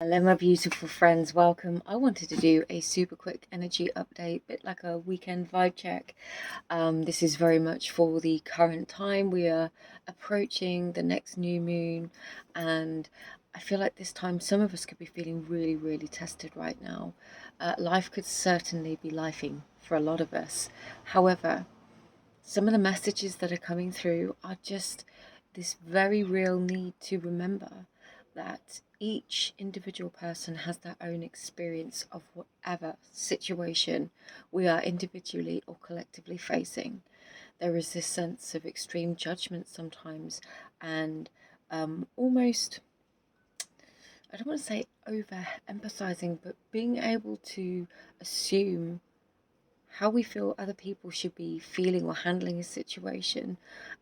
Hello, my beautiful friends. Welcome. I wanted to do a super quick energy update, bit like a weekend vibe check. This is very much for the current time. We are approaching the next new moon, and I feel like this time some of us could be feeling really, really tested right now. Life could certainly be lifing for a lot of us. However, some of the messages that are coming through are just this very real need to remember that each individual person has their own experience of whatever situation we are individually or collectively facing. There is this sense of extreme judgment sometimes, and almost, I don't want to say over empathizing, but being able to assume how we feel other people should be feeling or handling a situation.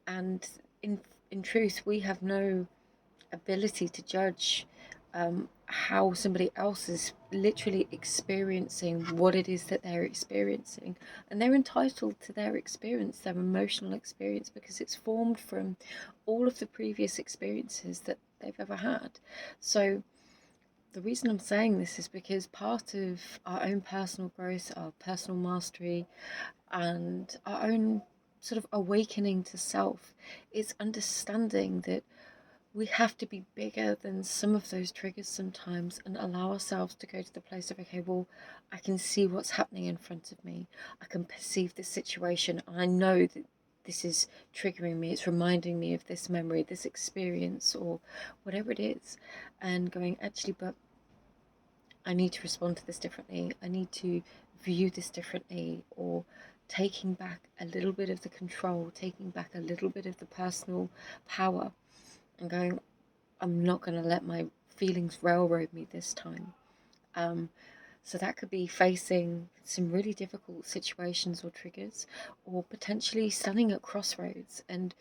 And in in truth, we have no ability to judge how somebody else is literally experiencing what it is that they're experiencing. And they're entitled to their experience, their emotional experience, because it's formed from all of the previous experiences that they've ever had. So the reason I'm saying this is because part of our own personal growth, our personal mastery, and our own sort of awakening to self is understanding that we have to be bigger than some of those triggers sometimes and allow ourselves to go to the place of, okay, well, I can see what's happening in front of me. I can perceive this situation. I know that this is triggering me. It's reminding me of this memory, this experience, or whatever it is. And going, actually, but I need to respond to this differently. I need to view this differently, or taking back a little bit of the control, taking back a little bit of the personal power, and going, I'm not going to let my feelings railroad me this time. Um, so that could be facing some really difficult situations or triggers, or potentially standing at crossroads. And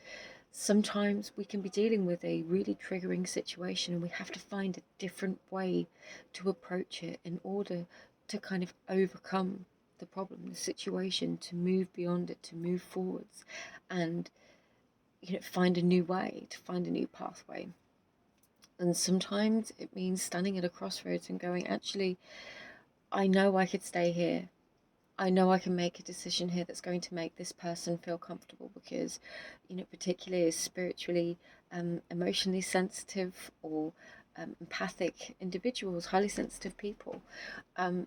sometimes we can be dealing with a really triggering situation and we have to find a different way to approach it in order to kind of overcome the problem, the situation, to move beyond it, to move forwards, and find a new way, to find a new pathway. And sometimes it means standing at a crossroads and going, actually, I know I could stay here. I know I can make a decision here that's going to make this person feel comfortable because, particularly as spiritually, emotionally sensitive or empathic individuals, highly sensitive people, um,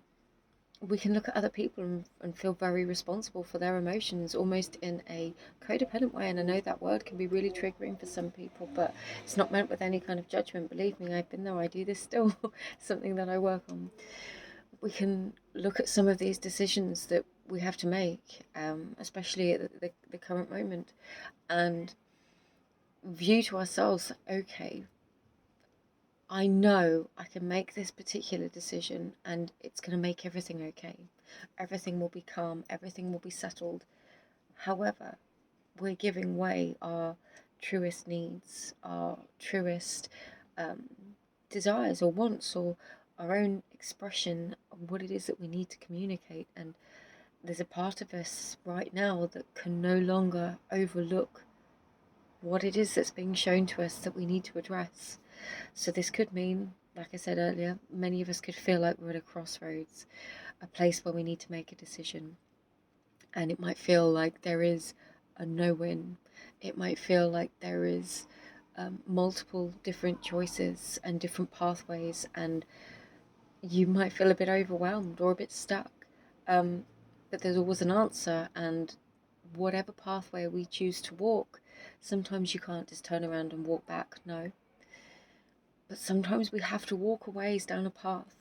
we can look at other people and feel very responsible for their emotions, almost in a codependent way. And I know that word can be really triggering for some people, but it's not meant with any kind of judgment. Believe me, I've been there. I do this still, something that I work on. We can look at some of these decisions that we have to make, especially at the current moment, and view to ourselves, okay, I know I can make this particular decision and it's going to make everything okay. Everything will be calm, everything will be settled. However, we're giving way our truest needs, our truest um, desires or wants, or our own expression of what it is that we need to communicate. And there's a part of us right now that can no longer overlook what it is that's being shown to us that we need to address. So this could mean, like I said earlier, many of us could feel like we're at a crossroads, a place where we need to make a decision. And it might feel like there is a no-win. It might feel like there is multiple different choices and different pathways, and you might feel a bit overwhelmed or a bit stuck. But there's always an answer, and whatever pathway we choose to walk, sometimes you can't just turn around and walk back, no. But sometimes we have to walk a ways down a path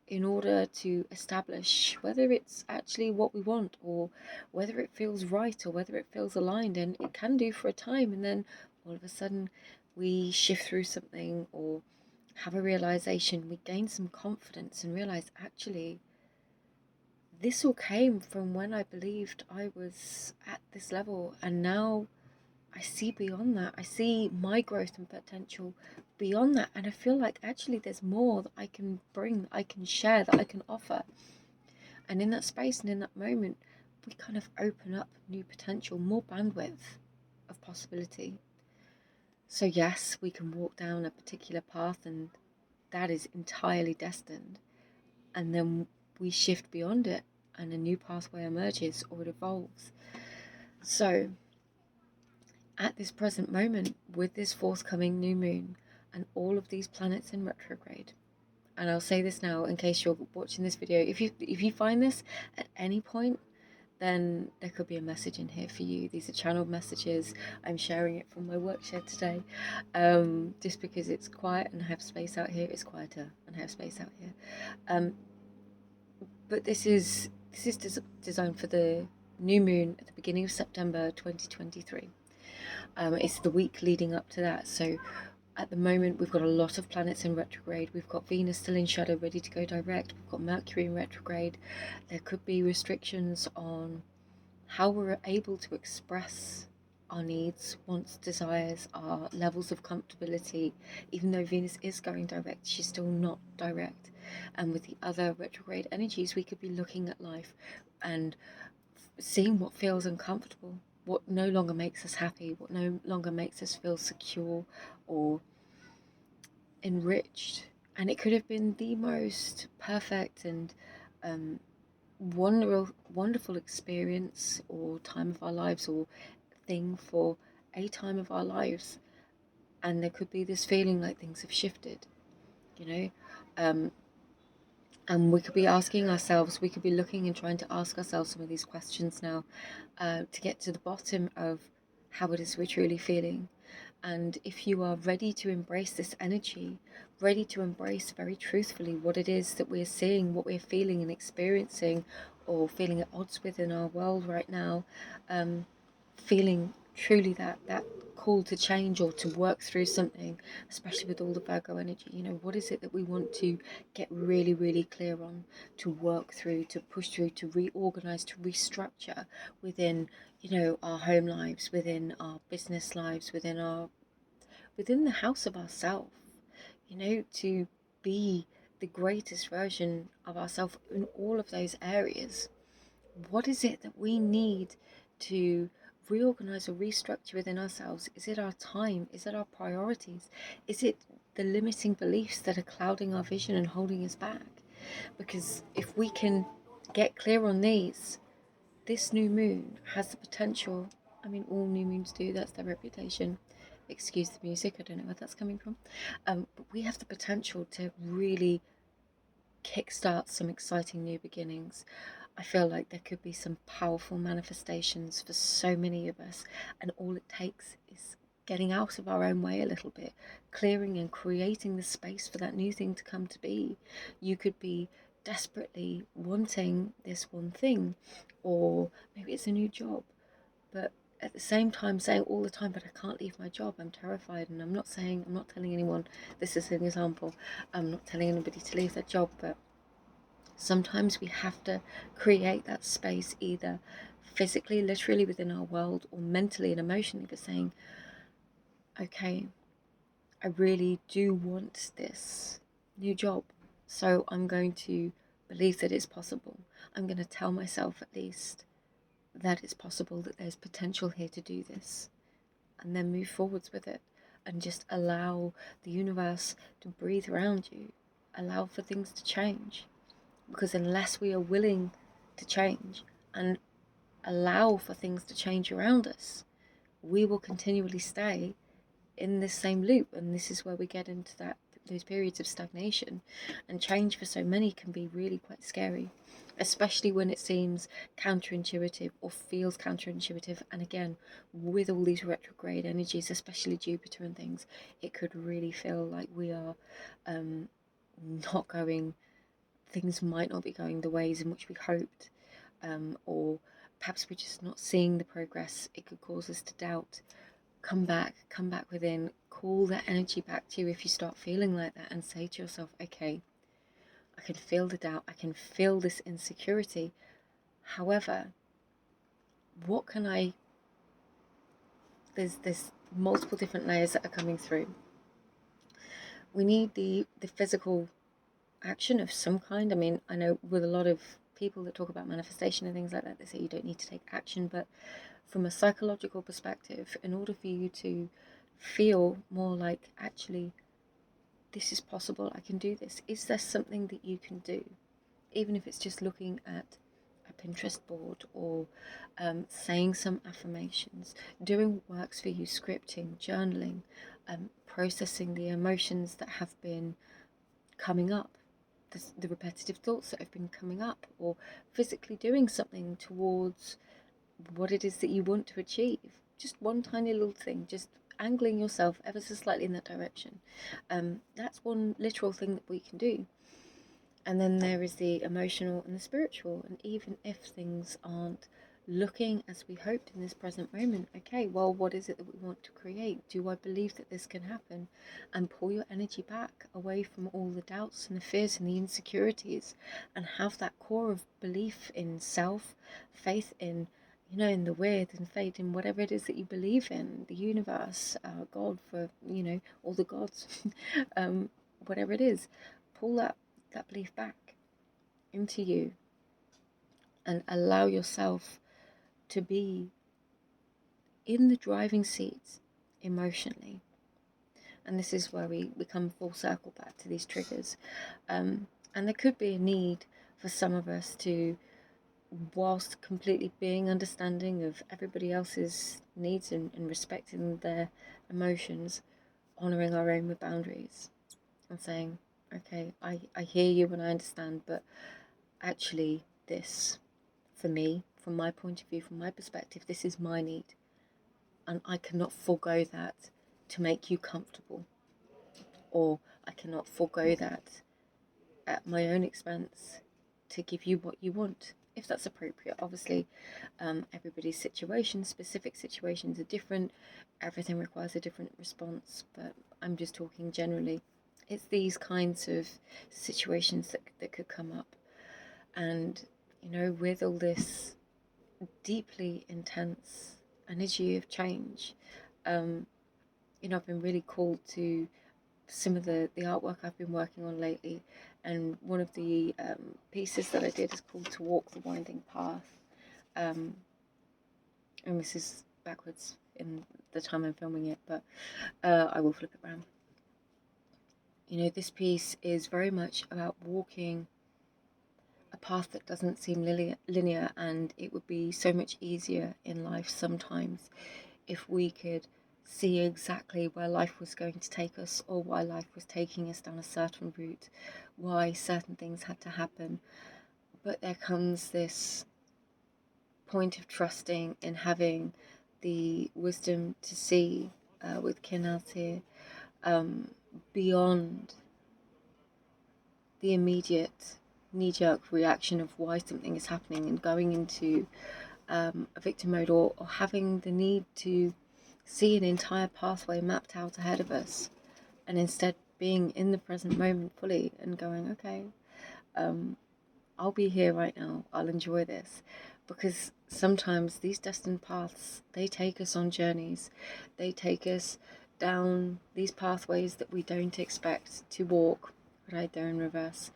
in order to establish whether it's actually what we want, or whether it feels right, or whether it feels aligned. And it can do for a time, and then all of a sudden we shift through something or have a realization, we gain some confidence and realize, actually, this all came from when I believed I was at this level, and now I see beyond that. I see my growth and potential beyond that. And I feel like actually there's more that I can bring, that I can share, that I can offer. And in that space and in that moment, we kind of open up new potential, more bandwidth of possibility. So, yes, we can walk down a particular path and that is entirely destined, and then we shift beyond it and a new pathway emerges or it evolves. So at this present moment, with this forthcoming new moon and all of these planets in retrograde, and I'll say this now in case you're watching this video, if you find this at any point, then there could be a message in here for you. These are channeled messages. I'm sharing it from my work shed today, just because it's quiet and I have space out here. It's quieter and I have space out here. But this is designed for the new moon at the beginning of September 2023. It's the week leading up to that. So at the moment, we've got a lot of planets in retrograde. We've got Venus still in shadow, ready to go direct. We've got Mercury in retrograde. There could be restrictions on how we're able to express our needs, wants, desires, our levels of comfortability. Even though Venus is going direct, she's still not direct. And with the other retrograde energies, we could be looking at life and seeing what feels uncomfortable, what no longer makes us happy, what no longer makes us feel secure or enriched. And it could have been the most perfect and wonderful experience or time of our lives or thing for a time of our lives, and there could be this feeling like things have shifted, you know. And we could be asking ourselves, we could be looking and trying to ask ourselves some of these questions now, to get to the bottom of how it is we're truly feeling. And if you are ready to embrace this energy, ready to embrace very truthfully what it is that we're seeing, what we're feeling and experiencing, or feeling at odds with in our world right now, feeling truly that call to change or to work through something, especially with all the Virgo energy, you know, what is it that we want to get really, really clear on, to work through, to push through, to reorganize, to restructure within, you know, our home lives, within our business lives, within the house of ourselves, you know, to be the greatest version of ourselves in all of those areas. What is it that we need to reorganize or restructure within ourselves? Is it our time? Is it our priorities? Is it the limiting beliefs that are clouding our vision and holding us back? Because if we can get clear on these, this new moon has the potential. I mean, all new moons do, that's their reputation. Excuse the music, I don't know where that's coming from. But we have the potential to really kickstart some exciting new beginnings. I feel like there could be some powerful manifestations for so many of us, and all it takes is getting out of our own way a little bit, clearing and creating the space for that new thing to come to be. You could be desperately wanting this one thing, or maybe it's a new job, but at the same time saying all the time, but I can't leave my job, I'm terrified. And I'm not telling anyone, this is an example, I'm not telling anybody to leave their job, but sometimes we have to create that space, either physically, literally within our world, or mentally and emotionally, for saying, okay, I really do want this new job, so I'm going to believe that it's possible. I'm going to tell myself at least that it's possible, that there's potential here to do this, and then move forwards with it, and just allow the universe to breathe around you, allow for things to change. Because unless we are willing to change and allow for things to change around us, we will continually stay in this same loop. And this is where we get into those periods of stagnation. And change for so many can be really quite scary, especially when it seems counterintuitive or feels counterintuitive. And again, with all these retrograde energies, especially Jupiter and things, it could really feel like we are not going, things might not be going the ways in which we hoped, or perhaps we're just not seeing the progress. It could cause us to doubt. Come back within, call that energy back to you if you start feeling like that, and say to yourself, okay, I can feel the doubt, I can feel this insecurity. However, what can I, there's multiple different layers that are coming through. We need the physical action of some kind. I mean, I know with a lot of people that talk about manifestation and things like that, they say you don't need to take action, but from a psychological perspective, in order for you to feel more like, actually, this is possible, I can do this. Is there something that you can do? Even if it's just looking at a Pinterest board, or saying some affirmations, doing what works for you, scripting, journaling, processing the emotions that have been coming up, the repetitive thoughts that have been coming up, or physically doing something towards what it is that you want to achieve. Just one tiny little thing, just angling yourself ever so slightly in that direction. That's one literal thing that we can do. And then there is the emotional and the spiritual. And even if things aren't looking as we hoped in this present moment, okay, well, what is it that we want to create? Do I believe that this can happen? And pull your energy back away from all the doubts and the fears and the insecurities, and have that core of belief in self, faith in, in the weird, and faith in whatever it is that you believe in, the universe, God, for, all the gods, whatever it is. Pull that belief back into you and allow yourself to be in the driving seat emotionally. And this is where we come full circle back to these triggers. And there could be a need for some of us to, whilst completely being understanding of everybody else's needs and respecting their emotions, honouring our own with boundaries and saying, okay, I hear you and I understand, but actually this, for me, from my point of view, from my perspective, this is my need, and I cannot forego that to make you comfortable, or I cannot forego that at my own expense to give you what you want, if that's appropriate. Obviously, everybody's specific situations are different, everything requires a different response, but I'm just talking generally. It's these kinds of situations that could come up. And with all this deeply intense energy of change, I've been really called to some of the artwork I've been working on lately, and one of the pieces that I did is called To Walk the Winding Path, and this is backwards in the time I'm filming it, but I will flip it around. This piece is very much about walking a path that doesn't seem linear, and it would be so much easier in life sometimes if we could see exactly where life was going to take us, or why life was taking us down a certain route, why certain things had to happen. But there comes this point of trusting in having the wisdom to see, with Kinaltir, beyond the immediate knee-jerk reaction of why something is happening, and going into a victim mode, or having the need to see an entire pathway mapped out ahead of us, and instead being in the present moment fully and going, okay, I'll be here right now, I'll enjoy this. Because sometimes these destined paths, they take us on journeys, they take us down these pathways that we don't expect to walk, right there in reverse,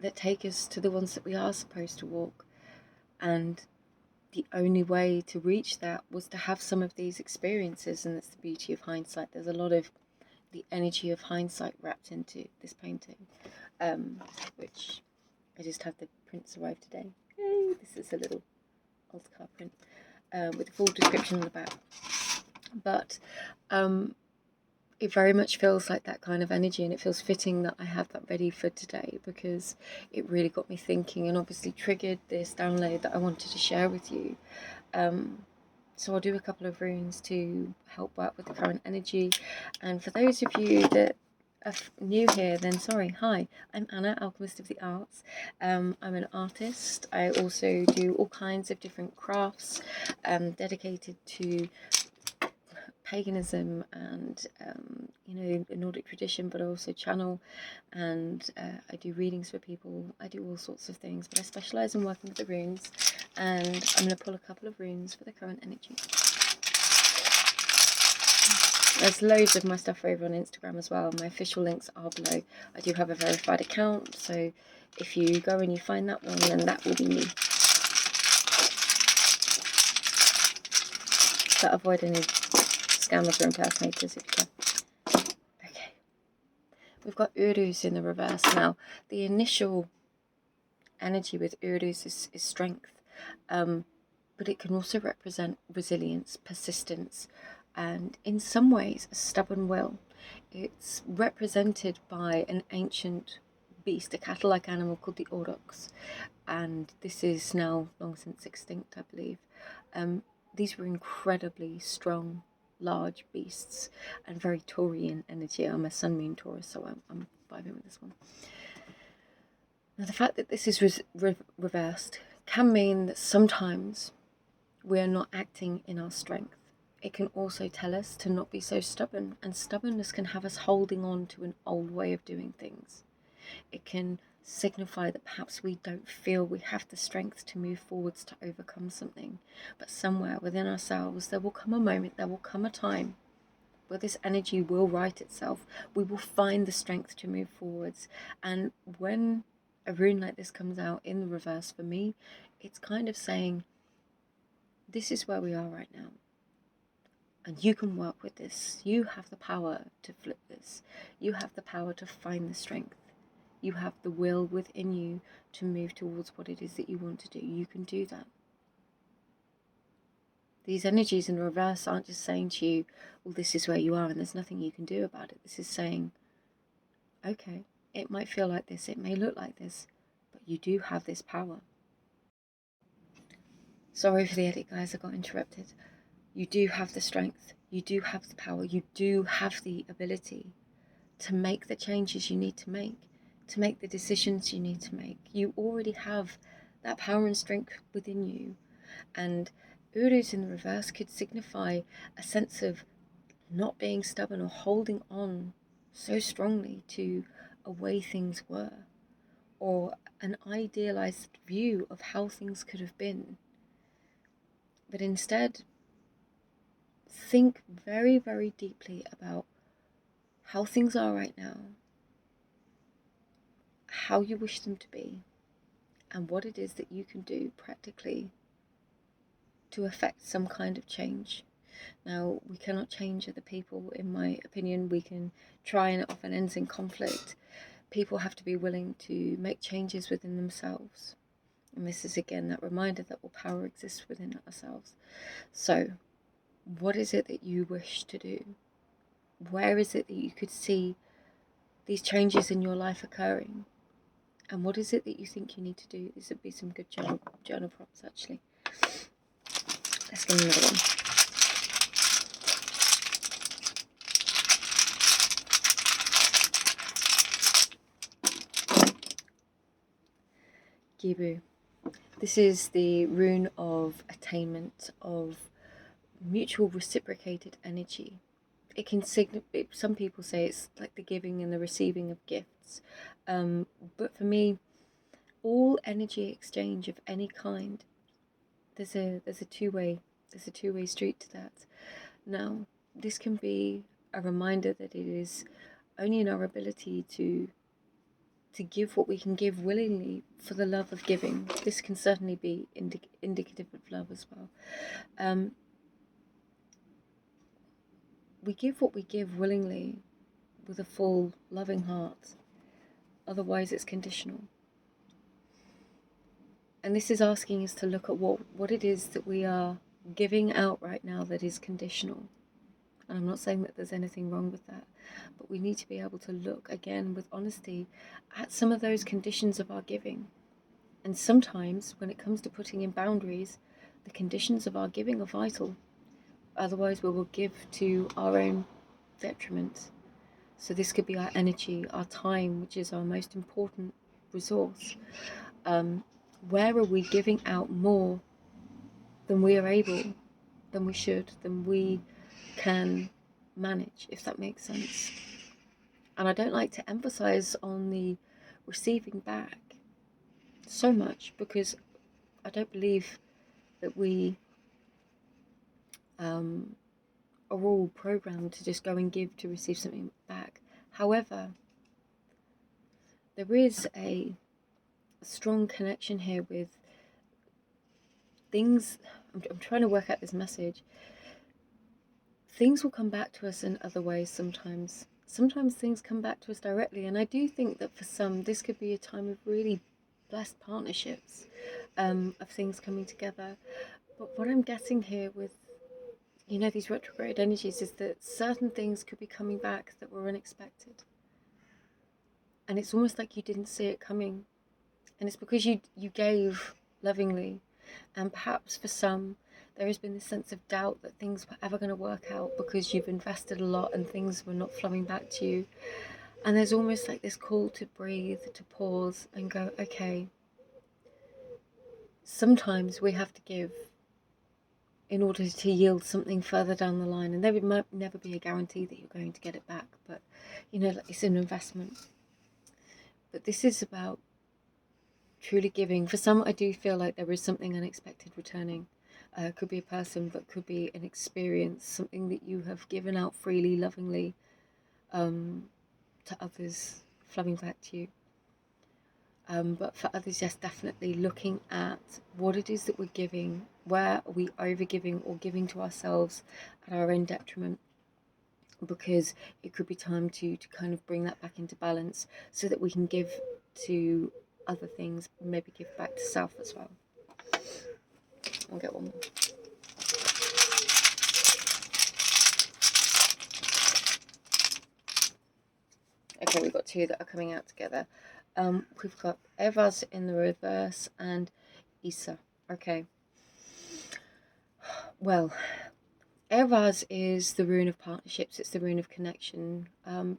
that take us to the ones that we are supposed to walk. And the only way to reach that was to have some of these experiences, and that's the beauty of hindsight. There's a lot of the energy of hindsight wrapped into this painting, which I just had the prints arrive today. Yay! This is a little old card print with a full description on the back. But it very much feels like that kind of energy, and it feels fitting that I have that ready for today, because it really got me thinking and obviously triggered this download that I wanted to share with you. So I'll do a couple of runes to help work with the current energy. And for those of you that are new here, then sorry. Hi, I'm Anna, Alchemist of the Arts. I'm an artist. I also do all kinds of different crafts dedicated to paganism and the Nordic tradition, but I also channel, and I do readings for people. I do all sorts of things, but I specialize in working with the runes, and I'm going to pull a couple of runes for the current energy. There's loads of my stuff over on Instagram as well. My official links are below. I do have a verified account, so if you go and you find that one, then that will be me. But avoid any scammers or impersonators if you can. Okay. we've got Urus in the reverse. Now, the initial energy with Urus is strength, but it can also represent resilience, persistence, and in some ways a stubborn will. It's represented by an ancient beast, a cattle-like animal called the aurochs, and this is now long since extinct, I believe. These were incredibly strong, large beasts and very Taurian energy. I'm a Sun Moon Taurus, so I'm vibing with this one. Now, the fact that this is reversed can mean that sometimes we are not acting in our strength. It can also tell us to not be so stubborn, and stubbornness can have us holding on to an old way of doing things. It can signify that perhaps we don't feel we have the strength to move forwards to overcome something, but somewhere within ourselves there will come a moment, there will come a time where this energy will right itself. We will find the strength to move forwards. And when a rune like this comes out in the reverse, for me, it's kind of saying, this is where we are right now, and you can work with this. You have the power to flip this. You have the power to find the strength. You have the will within you to move towards what it is that you want to do. You can do that. These energies in the reverse aren't just saying to you, well, this is where you are and there's nothing you can do about it. This is saying, okay, it might feel like this, it may look like this, but you do have this power. Sorry for the edit, guys, I got interrupted. You do have the strength, you do have the power, you do have the ability to make the changes you need to make the decisions you need to make. You already have that power and strength within you. And Urus in the reverse could signify a sense of not being stubborn or holding on so strongly to a way things were, or an idealized view of how things could have been. But instead, think very, very deeply about how things are right now, how you wish them to be, and what it is that you can do practically to affect some kind of change. Now, we cannot change other people, in my opinion. We can try, and it often ends in conflict. People have to be willing to make changes within themselves. And this is again that reminder that all power exists within ourselves. So, what is it that you wish to do? Where is it that you could see these changes in your life occurring? And what is it that you think you need to do? These would be some good journal prompts, actually. Let's get another one. Gibu. This is the rune of attainment, of mutual reciprocated energy. It can signify, some people say it's like the giving and the receiving of gifts. But for me, all energy exchange of any kind, there's a two-way street to that. Now, this can be a reminder that it is only in our ability to give what we can give willingly for the love of giving. This can certainly be indicative of love as well. We give what we give willingly with a full loving heart. Otherwise it's conditional. And this is asking us to look at what it is that we are giving out right now that is conditional. And I'm not saying that there's anything wrong with that, but we need to be able to look again with honesty at some of those conditions of our giving. And sometimes when it comes to putting in boundaries, the conditions of our giving are vital. Otherwise we will give to our own detriment. So this could be our energy, our time, which is our most important resource. Where are we giving out more than we are able, than we should, than we can manage, if that makes sense? And I don't like to emphasize on the receiving back so much, because I don't believe that we are all programmed to just go and give to receive something back. However, there is a strong connection here with things. I'm trying to work out this message. Things will come back to us in other ways sometimes. sometimes things come back to us directly. And I do think that for some, this could be a time of really blessed partnerships, of things coming together. But what I'm getting here with, these retrograde energies is that certain things could be coming back that were unexpected. And it's almost like you didn't see it coming. And it's because you gave lovingly. And perhaps for some, there has been this sense of doubt that things were ever going to work out because you've invested a lot and things were not flowing back to you. And there's almost like this call to breathe, to pause and go, okay, sometimes we have to give in order to yield something further down the line. And there might never be a guarantee that you're going to get it back, but it's an investment. But this is about truly giving. For some, I do feel like there is something unexpected returning. Could be a person, but could be an experience, something that you have given out freely, lovingly, to others, flowing back to you. But for others, yes, definitely looking at what it is that we're giving. Where are we over giving or giving to ourselves at our own detriment? Because it could be time to kind of bring that back into balance so that we can give to other things, maybe give back to self as well. I'll get one more. Okay, we've got two that are coming out together. We've got Evas in the reverse and Isa. Okay. Well, Evas is the rune of partnerships. It's the rune of connection.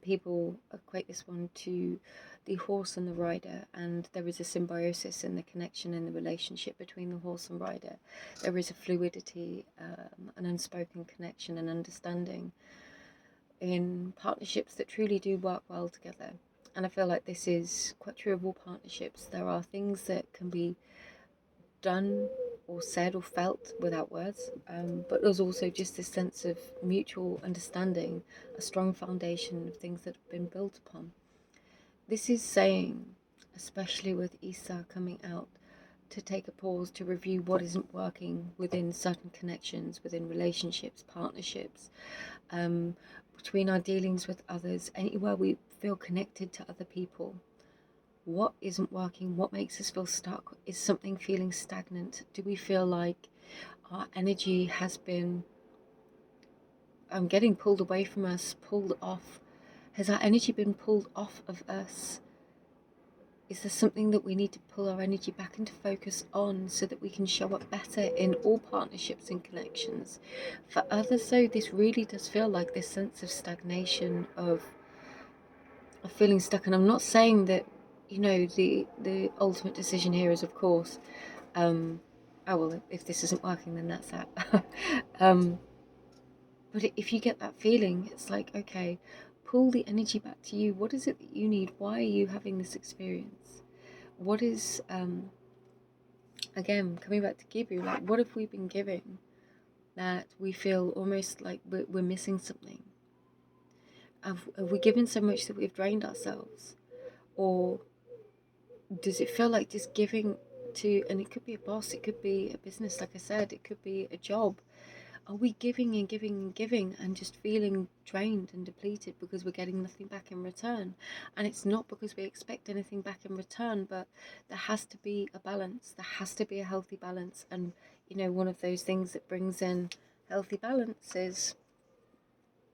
People equate this one to the horse and the rider, and there is a symbiosis in the connection and the relationship between the horse and rider. There is a fluidity, an unspoken connection and understanding in partnerships that truly do work well together. And I feel like this is quite true of all partnerships. There are things that can be done or said or felt without words, but there's also just this sense of mutual understanding, a strong foundation of things that have been built upon. This is saying, especially with Isa coming out, to take a pause to review what isn't working within certain connections, within relationships, partnerships, between our dealings with others, anywhere we feel connected to other people. What isn't working? What makes us feel stuck? Is something feeling stagnant? Do we feel like our energy has been getting pulled away from us, pulled off? Has our energy been pulled off of us? Is there something that we need to pull our energy back into focus on so that we can show up better in all partnerships and connections? For others, though, this really does feel like this sense of stagnation, of feeling stuck. And I'm not saying that, the ultimate decision here is, of course, oh, well, if this isn't working, then that's that. But if you get that feeling, it's like, okay, pull the energy back to you. What is it that you need? Why are you having this experience? What is, again, coming back to Gibu, like, what have we been giving that we feel almost like we're missing something? Have we given so much that we've drained ourselves? Or does it feel like just giving to, and it could be a boss, it could be a business, like I said, it could be a job. Are we giving and giving and giving and just feeling drained and depleted because we're getting nothing back in return? And it's not because we expect anything back in return, but there has to be a balance. There has to be a healthy balance. And, one of those things that brings in healthy balance is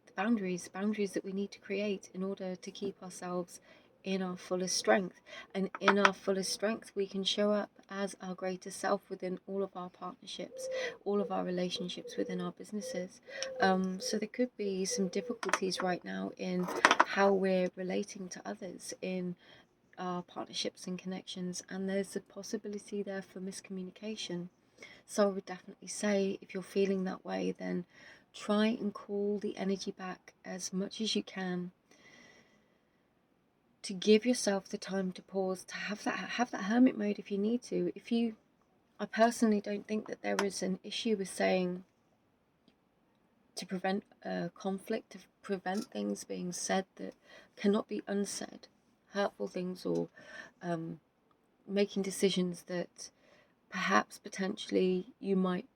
the boundaries that we need to create in order to keep ourselves in our fullest strength. And in our fullest strength, we can show up as our greatest self within all of our partnerships, all of our relationships, within our businesses. So there could be some difficulties right now in how we're relating to others in our partnerships and connections, and there's a possibility there for miscommunication. So I would definitely say, if you're feeling that way, then try and call the energy back as much as you can, to give yourself the time to pause, to have that hermit mode if you need to. I personally don't think that there is an issue with saying, to prevent conflict, to prevent things being said that cannot be unsaid, hurtful things, or making decisions that perhaps potentially you might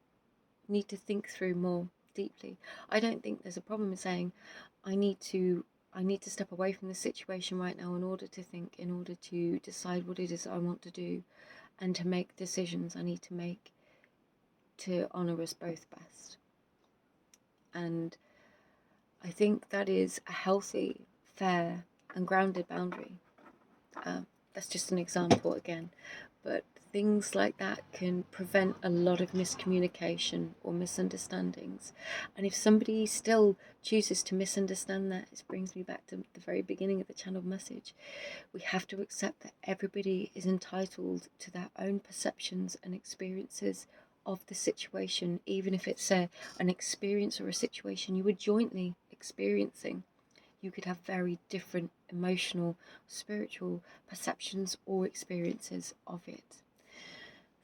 need to think through more deeply. I don't think there's a problem with saying, I need to I need to step away from the situation right now in order to think, in order to decide what it is I want to do, and to make decisions I need to make to honour us both best. And I think that is a healthy, fair, and grounded boundary. That's just an example again, but things like that can prevent a lot of miscommunication or misunderstandings. And if somebody still chooses to misunderstand that, it brings me back to the very beginning of the channel message. We have to accept that everybody is entitled to their own perceptions and experiences of the situation, even if it's an experience or a situation you were jointly experiencing. You could have very different emotional, spiritual perceptions or experiences of it.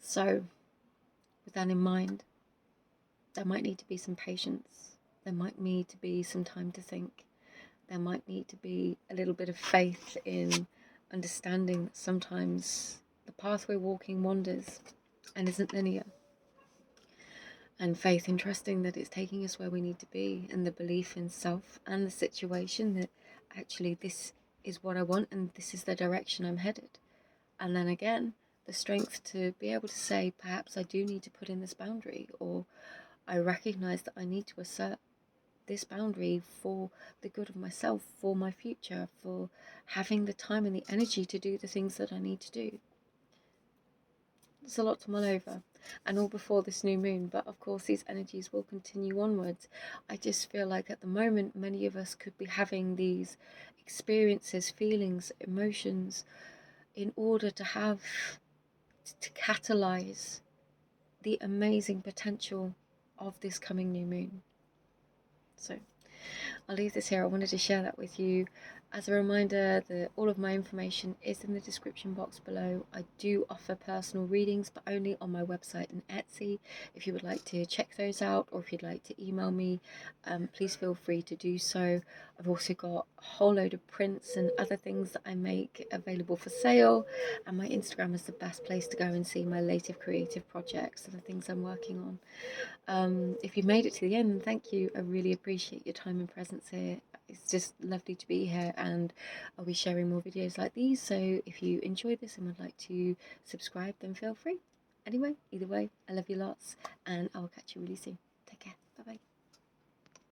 So, with that in mind, there might need to be some patience. There might need to be some time to think. There might need to be a little bit of faith in understanding that sometimes the path we're walking wanders and isn't linear. And faith in trusting that it's taking us where we need to be, and the belief in self and the situation that actually this is what I want and this is the direction I'm headed. And then again, the strength to be able to say, perhaps I do need to put in this boundary, or I recognize that I need to assert this boundary for the good of myself, for my future, for having the time and the energy to do the things that I need to do. There's a lot to mull over, and all before this new moon, but of course these energies will continue onwards. I just feel like at the moment many of us could be having these experiences, feelings, emotions in order to catalyze the amazing potential of this coming new moon. So I'll leave this here. I wanted to share that with you. As a reminder that all of my information is in the description box below. I do offer personal readings, but only on my website and Etsy. If you would like to check those out, or if you'd like to email me, please feel free to do so. I've also got a whole load of prints and other things that I make available for sale, and my Instagram is the best place to go and see my latest creative projects and the things I'm working on. If you've made it to the end, thank you. I really appreciate your time and presence here. It's just lovely to be here, and I'll be sharing more videos like these. So if you enjoyed this and would like to subscribe, then feel free. Anyway, either way, I love you lots, and I'll catch you really soon.